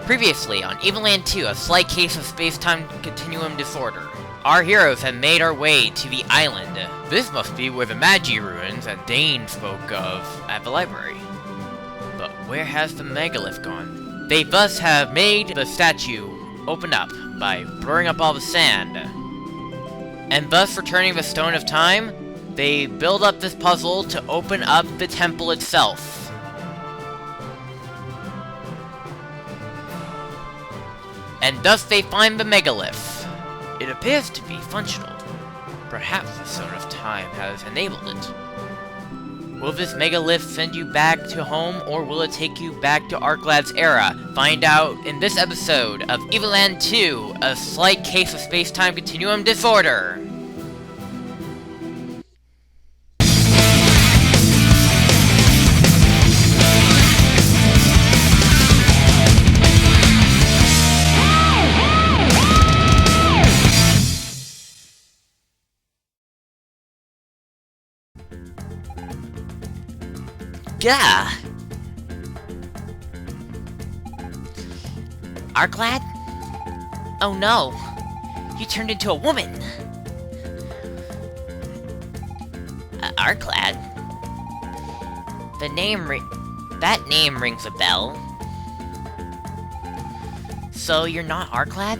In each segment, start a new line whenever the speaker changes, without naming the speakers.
Previously on Evoland 2, a slight case of space-time continuum disorder. Our heroes have made our way to the island. This must be where the Magi ruins that Dane spoke of at the library. But where has the megalith gone? They thus have made the statue open up by blurring up all the sand. And thus returning the Stone of Time, they build up this puzzle to open up the temple itself. And thus they find the megalith. It appears to be functional. Perhaps the Stone of Time has enabled it. Will this megalith send you back to home, or will it take you back to Arclad's era? Find out in this episode of Evoland 2, a slight case of space-time continuum disorder. Gah! Arclad? Oh no! You turned into a woman! Arclad? That name rings a bell. So you're not Arclad?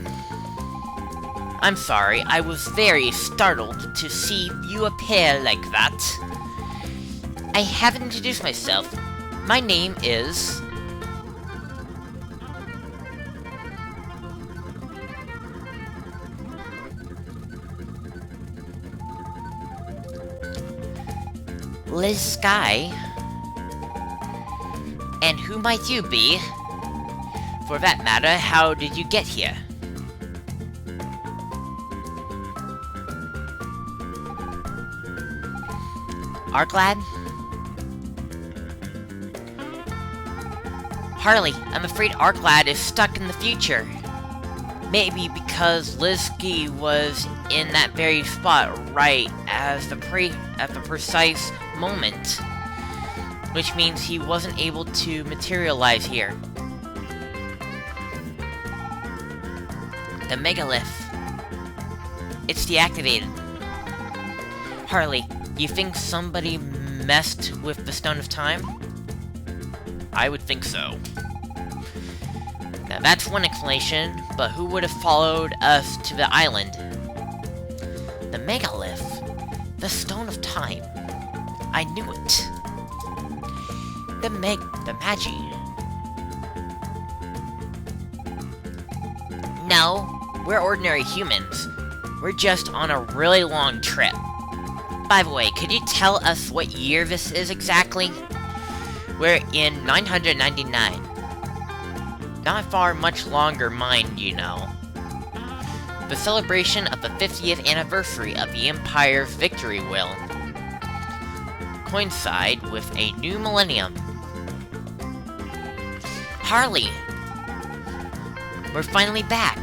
I'm sorry, I was very startled to see you appear like that. I haven't introduced myself. My name is... Liz Sky. And who might you be? For that matter, how did you get here? Arclad? Harley, I'm afraid Arclad is stuck in the future. Maybe because Lizky was in that very spot right at the precise moment. Which means he wasn't able to materialize here. The megalith. It's deactivated. Harley, you think somebody messed with the Stone of Time? I would think so. Now that's one explanation, but who would have followed us to the island? The megalith. The Stone of Time. I knew it. The Magi. No, we're ordinary humans. We're just on a really long trip. By the way, could you tell us what year this is exactly? We're in 999. Not far much longer, mind you know. The celebration of the 50th anniversary of the Empire's victory will coincide with a new millennium. Harley! We're finally back!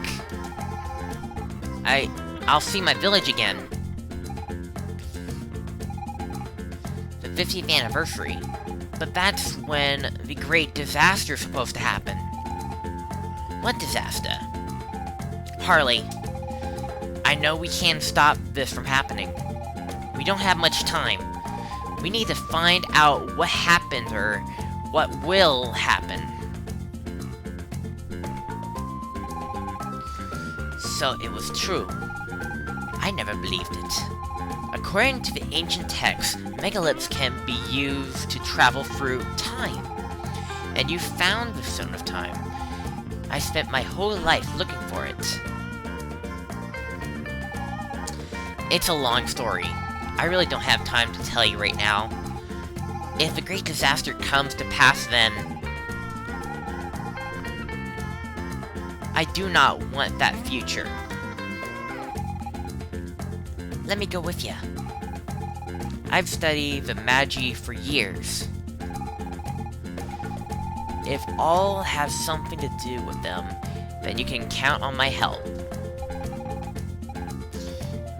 I'll see my village again. The 50th anniversary? But that's when the great disaster's supposed to happen. What disaster? Harley, I know we can't stop this from happening. We don't have much time. We need to find out what happened or what will happen. So it was true. I never believed it. According to the ancient texts, megaliths can be used to travel through time. And you found the Stone of Time. I spent my whole life looking for it. It's a long story. I really don't have time to tell you right now. If the great disaster comes to pass, then I do not want that future. Let me go with you. I've studied the Magi for years. If all has something to do with them, then you can count on my help.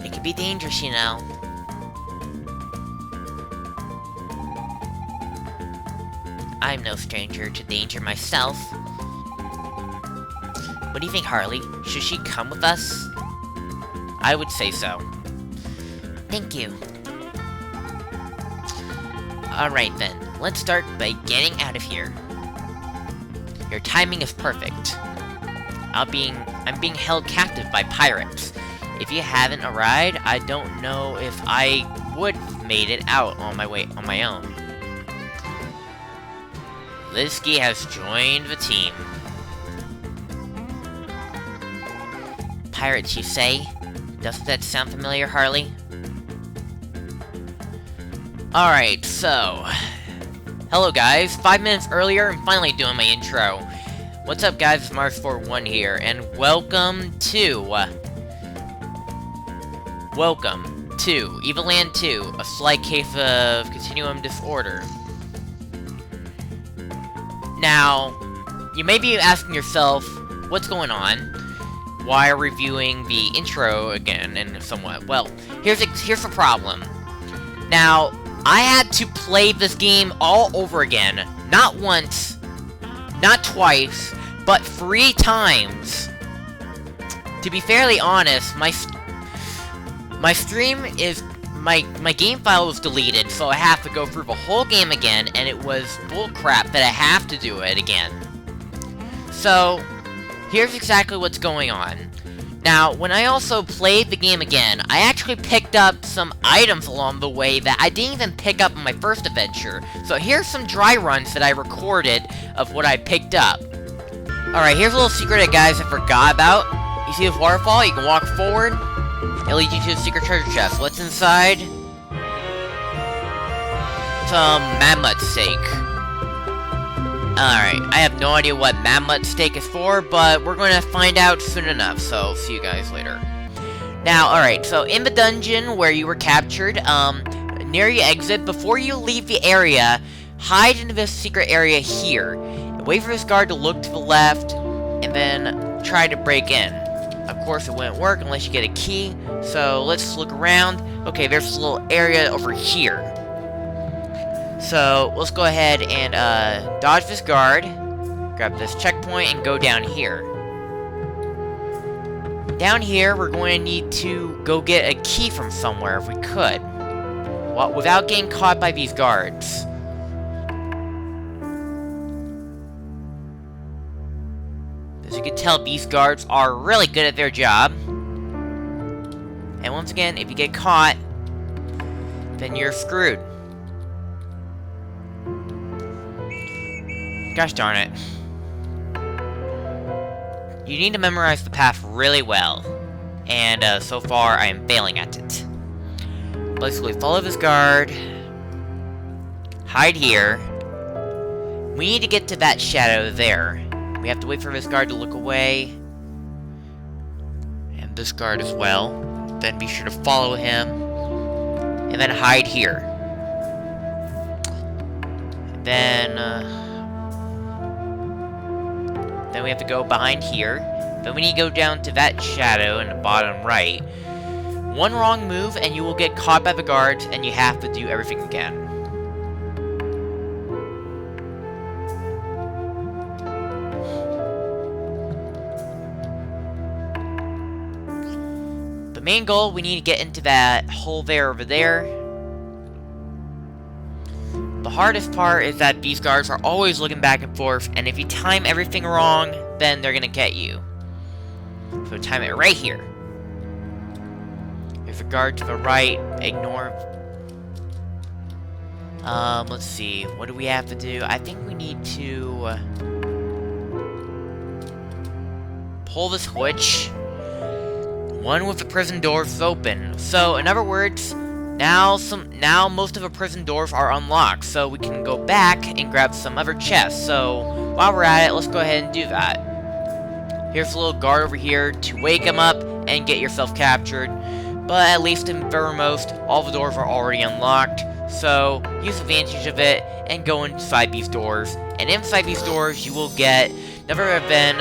It can be dangerous, you know. I'm no stranger to danger myself. What do you think, Harley? Should she come with us? I would say so. Thank you. Alright then, let's start by getting out of here. Your timing is perfect. I'm being held captive by pirates. If you haven't arrived, I don't know if I would have made it out on my own. Lizky has joined the team. Pirates, you say? Doesn't that sound familiar, Harley? Alright, so... Hello guys, 5 minutes earlier, I'm finally doing my intro. What's up guys, it's mardiman641 here, and welcome to evoland 2, a slight case of continuum disorder. Now, you may be asking yourself, what's going on? Why are we reviewing the intro again, and somewhat? Well, here's the problem. Now, I had to play this game all over again. Not once, not twice, but 3 times. To be fairly honest, my stream is... My game file was deleted, so I have to go through the whole game again, and it was bullcrap that I have to do it again. So, here's exactly what's going on. Now, when I also played the game again, I actually picked up some items along the way that I didn't even pick up in my first adventure. So here's some dry runs that I recorded of what I picked up. Alright, here's a little secret that guys I forgot about. You see this waterfall? You can walk forward. It'll lead you to a secret treasure chest. What's inside? Some mammoth steak. Alright, I have no idea what mammoth steak is for, but we're going to find out soon enough, so see you guys later. Now, alright, so in the dungeon where you were captured, near your exit, before you leave the area, hide into this secret area here. Wait for this guard to look to the left, and then try to break in. Of course, it wouldn't work unless you get a key, so let's look around. Okay, there's this little area over here. So, let's go ahead and, dodge this guard, grab this checkpoint, and go down here. Down here, we're going to need to go get a key from somewhere if we could. Well, without getting caught by these guards. As you can tell, these guards are really good at their job. And once again, if you get caught, then you're screwed. Gosh darn it. You need to memorize the path really well. And, so far, I am failing at it. Basically, follow this guard. Hide here. We need to get to that shadow there. We have to wait for this guard to look away. And this guard as well. Then be sure to follow him. And then hide here. And then we have to go behind here. Then we need to go down to that shadow in the bottom right. One wrong move and you will get caught by the guards and you have to do everything again. The main goal, we need to get into that hole there over there. The hardest part is that these guards are always looking back and forth, and if you time everything wrong, then they're gonna get you. So time it right here. There's a guard to the right, ignore... let's see, what do we have to do? I think we need to... pull the switch. One with the prison doors open. So, in other words, now most of the prison doors are unlocked, so we can go back and grab some other chests. So, while we're at it, let's go ahead and do that. Here's a little guard over here to wake him up and get yourself captured. But at least in foremost, all the doors are already unlocked, so use advantage of it and go inside these doors. And inside these doors, you will get, never have been,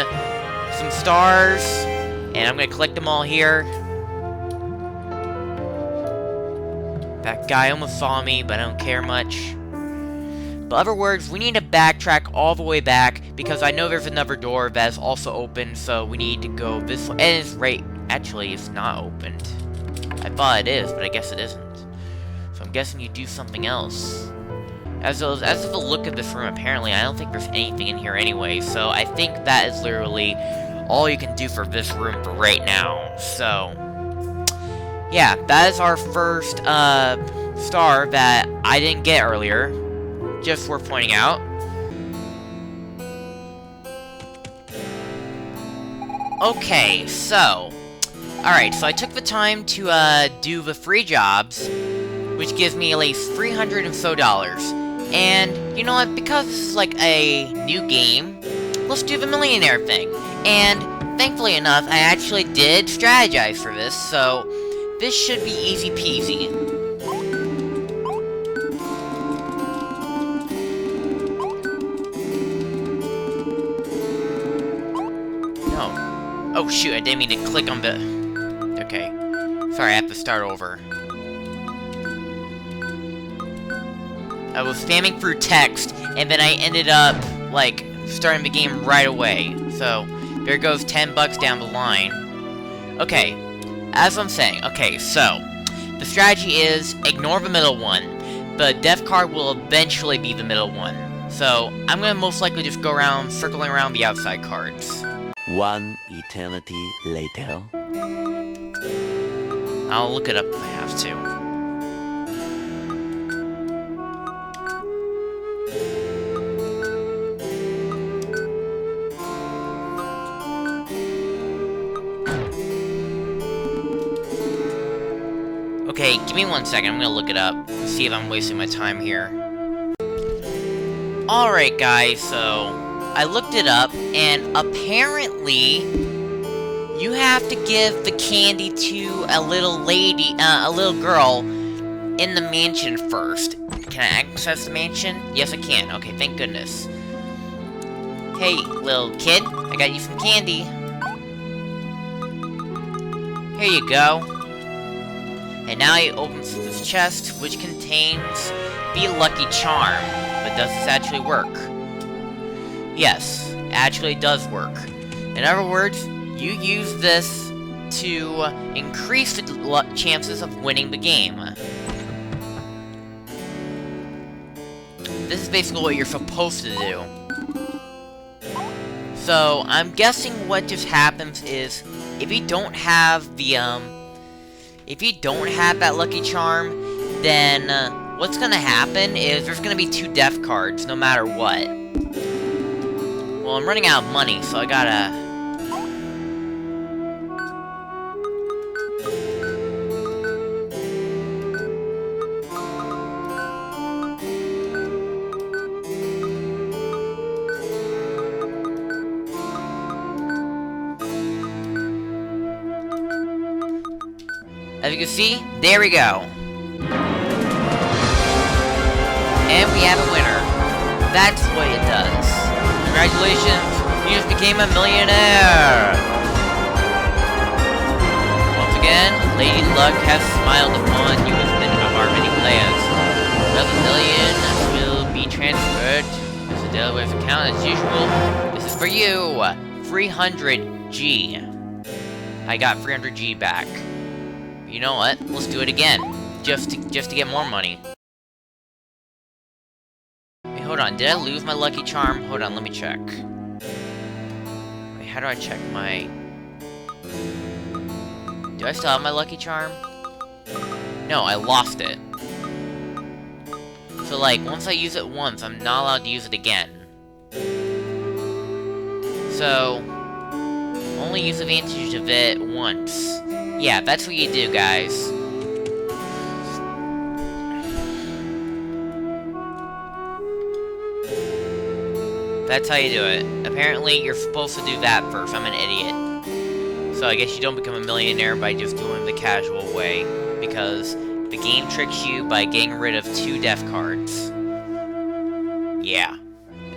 some stars, and I'm gonna collect them all here. That guy almost saw me, but I don't care much. But other words, we need to backtrack all the way back, because I know there's another door that is also open, so we need to go this way. And it's right, actually, it's not opened. I thought it is, but I guess it isn't. So I'm guessing you do something else. As of the look of this room, apparently, I don't think there's anything in here anyway, so I think that is literally all you can do for this room for right now. So, yeah, that is our first, star that I didn't get earlier. Just worth pointing out. Okay, so... Alright, so I took the time to, do the free jobs, which gives me at least $300 and so. And, you know what, because this is like a new game, let's do the millionaire thing. And, thankfully enough, I actually did strategize for this, so this should be easy peasy. No. Oh shoot, I didn't mean to click on the... Okay. Sorry, I have to start over. I was spamming through text, and then I ended up, like, starting the game right away. So, there goes $10 down the line. Okay, as I'm saying, okay, so, the strategy is, ignore the middle one. The death card will eventually be the middle one. So, I'm gonna most likely just go around, circling around the outside cards.
One eternity later.
I'll look it up if I have to. Okay, give me 1 second, I'm gonna look it up, see if I'm wasting my time here. Alright guys, so, I looked it up, and apparently, you have to give the candy to a little lady, a little girl, in the mansion first. Can I access the mansion? Yes, I can. Okay, thank goodness. Hey, little kid, I got you some candy. Here you go. And now he opens this chest, which contains the Lucky Charm. But does this actually work? Yes, it actually does work. In other words, you use this to increase the chances of winning the game. This is basically what you're supposed to do. So, I'm guessing what just happens is, if you don't have the, if you don't have that Lucky Charm, then, what's gonna happen is there's gonna be 2 death cards, no matter what. Well, I'm running out of money, so I gotta... As you can see, there we go. And we have a winner. That's what it does. Congratulations, you just became a millionaire! Once again, Lady Luck has smiled upon you as many of our many players. Another million will be transferred to the Delaware's account as usual. This is for you! 300G. I got 300G back. You know what? Let's do it again. Just to get more money. Wait, hold on. Did I lose my Lucky Charm? Hold on, let me check. Wait, how do I check my... Do I still have my Lucky Charm? No, I lost it. So, like, once I use it once, I'm not allowed to use it again. So... only use advantage of it once. Yeah, that's what you do, guys. That's how you do it. Apparently, you're supposed to do that first. I'm an idiot. So I guess you don't become a millionaire by just doing the casual way, because the game tricks you by getting rid of 2 death cards. Yeah.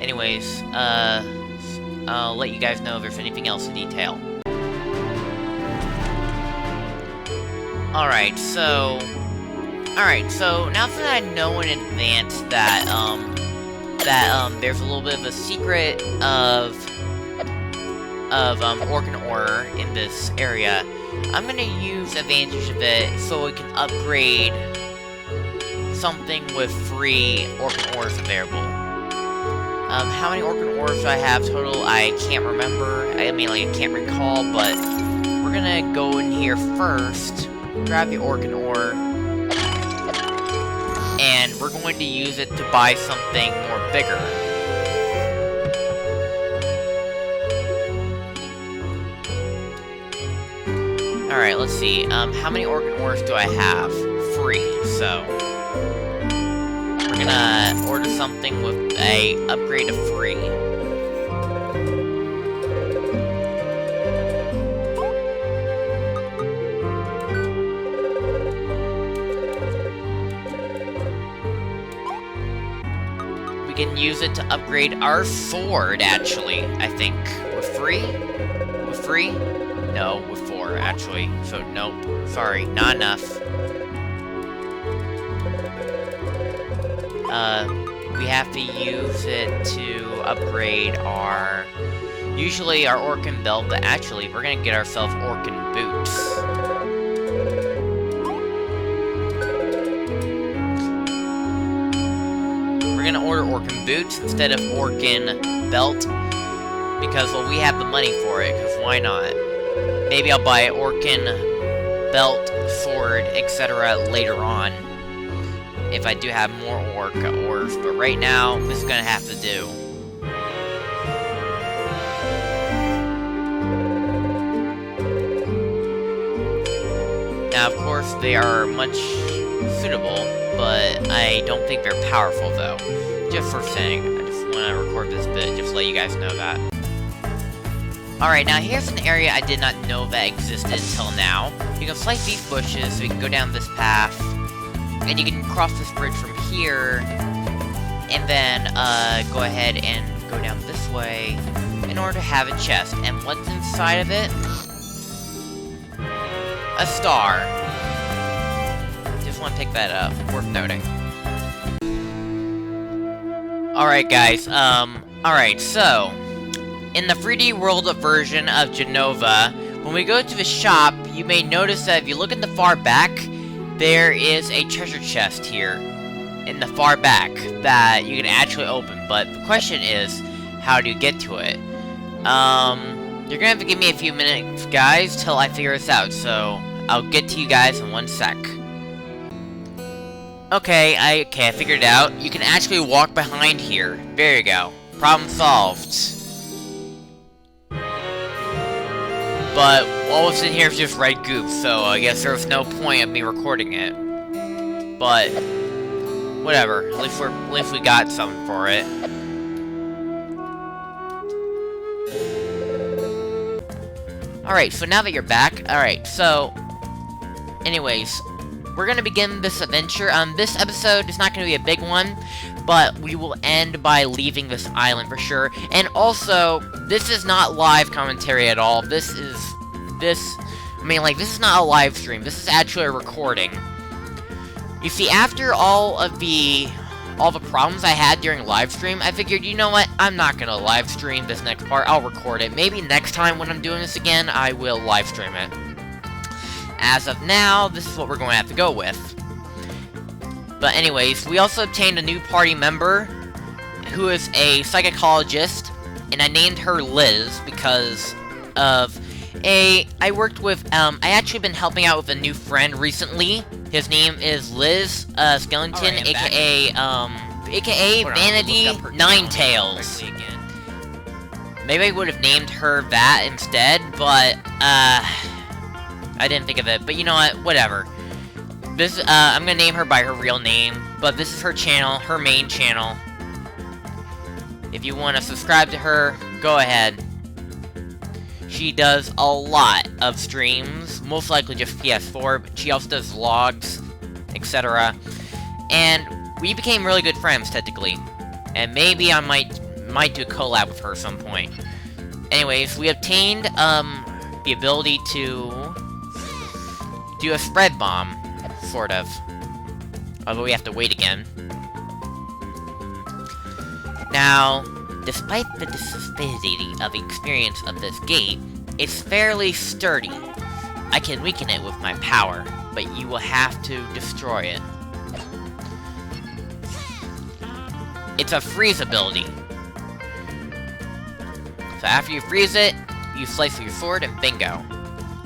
Anyways, I'll let you guys know if there's anything else in detail. Alright, so now that I know in advance that, that there's a little bit of a secret of organ ore in this area, I'm gonna use advantage of it so we can upgrade something with free organ ores available. How many organ ores do I have total? I can't remember. I mean, like, I can't recall, but we're gonna go in here first, grab the organ ore, and we're going to use it to buy something more bigger. Alright, let's see. How many organ ores do I have? Free, so we're gonna order something with a upgrade of free. We can use it to upgrade our sword, actually, I think. With free? With free? No, with 4, actually. So, nope. Sorry, not enough. We have to use it to upgrade our... usually our Orkin belt, but actually, we're gonna get ourselves Orkin boots. We're gonna order Orkin boots instead of Orkin belt, because, well, we have the money for it, because why not? Maybe I'll buy Orkin belt, sword, etc. later on, if I do have more ores, but right now, this is gonna have to do. Now, of course, they are much suitable, but I don't think they're powerful, though. Just for saying, I just want to record this bit, just to let you guys know that. Alright, now here's an area I did not know that existed until now. You can slice these bushes, so you can go down this path, and you can cross this bridge from here, and then, go ahead and go down this way, in order to have a chest. And what's inside of it? A star. Just want to pick that up. Worth noting. Alright, guys, alright, so, in the 3D world version of Genova, when we go to the shop, you may notice that if you look in the far back, there is a treasure chest here, in the far back, that you can actually open, but the question is, how do you get to it? You're gonna have to give me a few minutes, guys, till I figure this out, so I'll get to you guys in 1 sec. Okay, I figured it out. You can actually walk behind here. There you go. Problem solved. But all that's in here is just red goop, so I guess there's no point of me recording it. But whatever. At least we got something for it. Alright, so now that you're back, alright, so anyways, we're gonna begin this adventure. This episode is not gonna be a big one, but we will end by leaving this island for sure. And also, this is not live commentary at all. This is not a live stream. This is actually a recording. You see, after all the problems I had during live stream, I figured, you know what, I'm not gonna live stream this next part. I'll record it. Maybe next time when I'm doing this again, I will live stream it. As of now, this is what we're going to have to go with. But anyways, we also obtained a new party member, who is a psychologist, and I named her Liz because of I actually been helping out with a new friend recently. His name is Liz, Skeleton, right, aka Vanity Ninetails. Maybe I would have named her that instead, but, I didn't think of it, but you know what, whatever. This, I'm gonna name her by her real name, but this is her channel, her main channel. If you want to subscribe to her, go ahead. She does a lot of streams, most likely just PS4, but she also does vlogs, etc. And we became really good friends, technically. And maybe I might do a collab with her at some point. Anyways, we obtained, the ability to do a spread bomb, sort of. Although we have to wait again. Now, despite the disparity of experience of this gate, it's fairly sturdy. I can weaken it with my power, but you will have to destroy it. It's a freeze ability. So after you freeze it, you slice with your sword and bingo.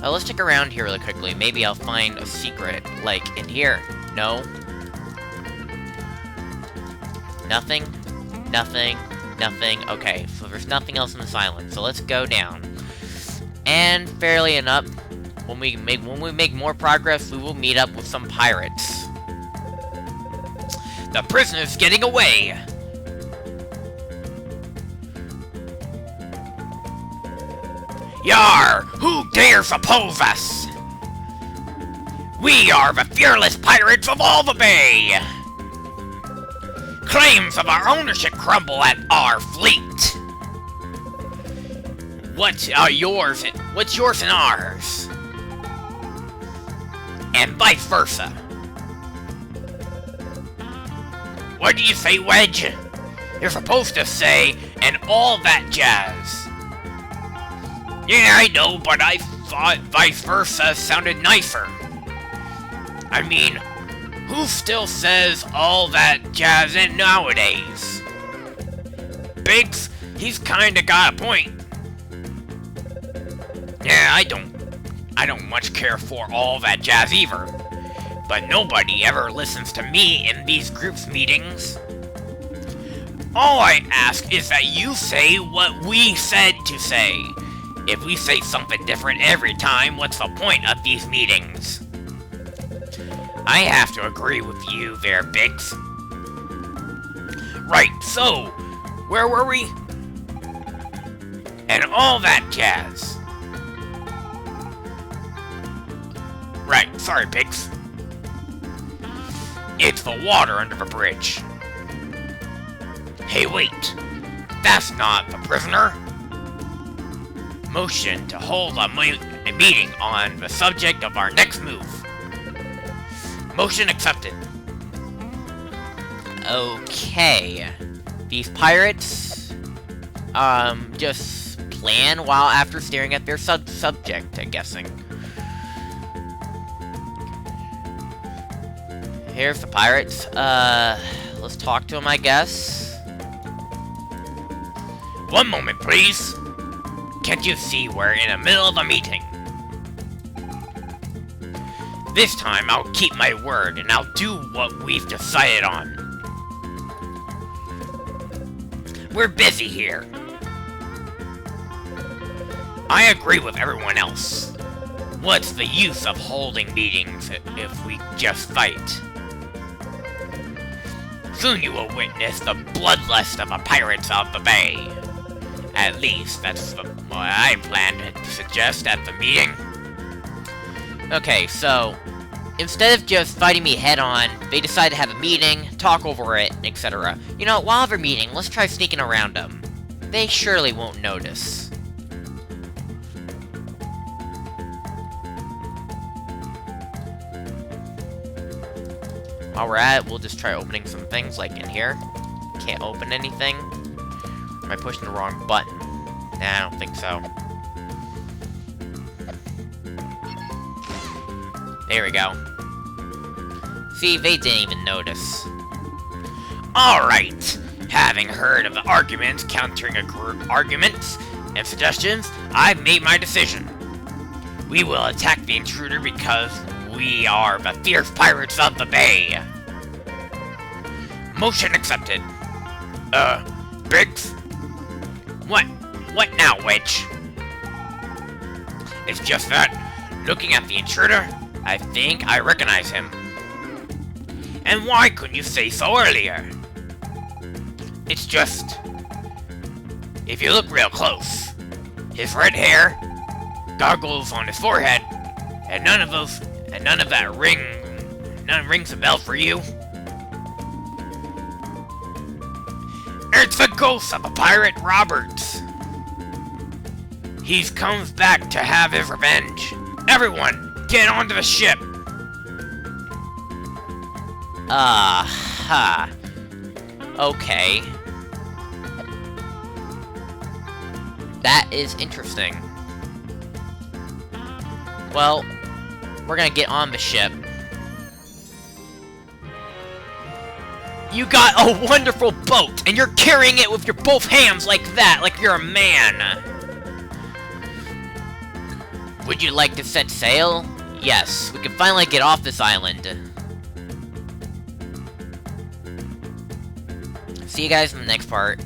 Let's check around here really quickly. Maybe I'll find a secret, like in here. No. Nothing. Nothing. Nothing. Okay, so there's nothing else in this island. So let's go down. And fairly enough, when we make more progress, we will meet up with some pirates. The prisoner's getting away! Yar! Who dares oppose us? We are the fearless pirates of all the bay! Claims of our ownership crumble at our fleet! What's yours and ours? And vice versa. What do you say, Wedge? You're supposed to say, and all that jazz. Yeah, I know, but I thought vice versa sounded nicer. I mean, who still says all that jazz in nowadays? Biggs, he's kinda got a point. Yeah, I don't much care for all that jazz either. But nobody ever listens to me in these groups meetings. All I ask is that you say what we said to say. If we say something different every time, what's the point of these meetings? I have to agree with you there, Biggs. Right, so, where were we? And all that jazz. Right, sorry, Biggs. It's the water under the bridge. Hey, wait. That's not the prisoner. Motion to hold a meeting on the subject of our next move. Motion accepted. Okay. These pirates, just plan while after staring at their subject, I'm guessing. Here's the pirates. Let's talk to them, I guess. One moment, please. Can't you see we're in the middle of a meeting? This time, I'll keep my word, and I'll do what we've decided on. We're busy here. I agree with everyone else. What's the use of holding meetings if we just fight? Soon you will witness the bloodlust of the pirates of the bay. At least, that's what I planned to suggest at the meeting. Okay, so, instead of just fighting me head-on, they decide to have a meeting, talk over it, etc. You know, while they're meeting, let's try sneaking around them. They surely won't notice. While we're at it, we'll just try opening some things, like in here. Can't open anything. Am I pushing the wrong button? Nah, I don't think so. There we go. See, they didn't even notice. Alright! Having heard of the arguments, countering arguments, and suggestions, I've made my decision. We will attack the intruder because we are the fierce pirates of the bay. Motion accepted. Biggs? What now, Wedge? It's just that, looking at the intruder, I think I recognize him. And why couldn't you say so earlier? It's just, if you look real close, his red hair, goggles on his forehead, and none of that rings a bell for you. It's the ghost of a pirate Roberts. He comes back to have his revenge. Everyone, get onto the ship. Okay. That is interesting. Well, we're gonna get on the ship. You got a wonderful boat, and you're carrying it with your both hands like that, like you're a man. Would you like to set sail? Yes, we can finally get off this island. See you guys in the next part.